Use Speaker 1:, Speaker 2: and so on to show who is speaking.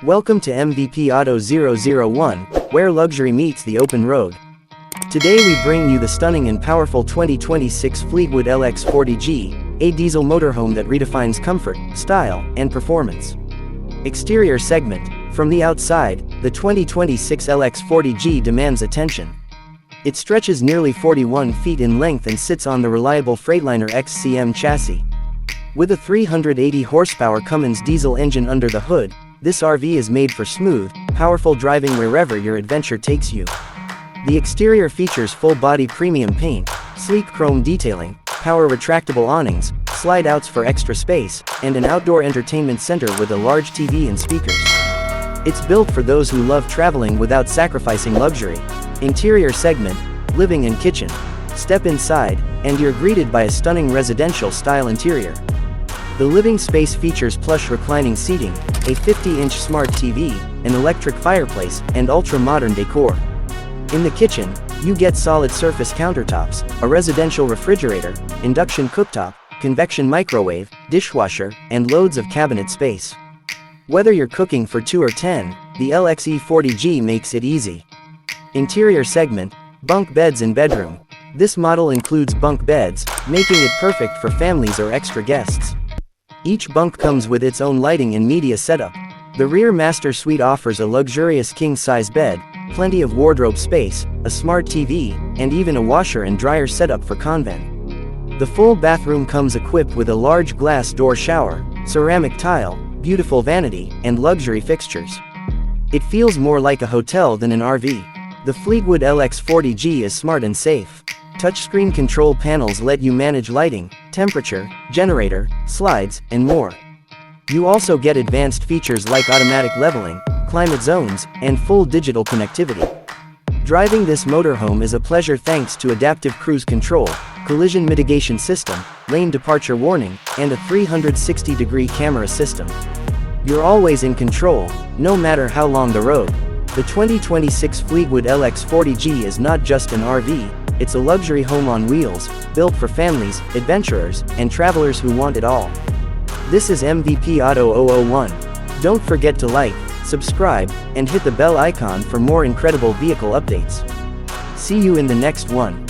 Speaker 1: Welcome to MVP Auto 001, where luxury meets the open road. Today we bring you the stunning and powerful 2026 Fleetwood LXE 40G, a diesel motorhome that redefines comfort, style, and performance. Exterior segment. From the outside, the 2026 LXE 40G demands attention. It stretches nearly 41 feet in length and sits on the reliable Freightliner XCM chassis. With a 380 horsepower Cummins diesel engine under the hood, this RV is made for smooth, powerful driving wherever your adventure takes you. The exterior features full-body premium paint, sleek chrome detailing, power retractable awnings, slide-outs for extra space, and an outdoor entertainment center with a large TV and speakers. It's built for those who love traveling without sacrificing luxury. Interior segment, living and kitchen. Step inside, and you're greeted by a stunning residential-style interior. The living space features plush reclining seating, a 50-inch smart TV, an electric fireplace, and ultra-modern decor. In the kitchen, you get solid surface countertops, a residential refrigerator, induction cooktop, convection microwave, dishwasher, and loads of cabinet space. Whether you're cooking for 2 or 10, the LXE 40G makes it easy. Interior segment, bunk beds and bedroom. This model includes bunk beds, making it perfect for families or extra guests. Each bunk comes with its own lighting and media setup. The rear master suite offers a luxurious king-size bed, plenty of wardrobe space, a smart TV, and even a washer and dryer setup for convent. The full bathroom comes equipped with a large glass door shower, ceramic tile, beautiful vanity, and luxury fixtures. It feels more like a hotel than an RV. The Fleetwood LXE 40G is smart and safe. Touchscreen control panels let you manage lighting, temperature, generator, slides, and more. You also get advanced features like automatic leveling, climate zones, and full digital connectivity. Driving this motorhome is a pleasure thanks to adaptive cruise control, collision mitigation system, lane departure warning, and a 360-degree camera system. You're always in control, no matter how long the road. The 2026 Fleetwood LXE 40G is not just an RV, it's a luxury home on wheels, built for families, adventurers, and travelers who want it all. This is MVP Auto 001. Don't forget to like, subscribe, and hit the bell icon for more incredible vehicle updates. See you in the next one.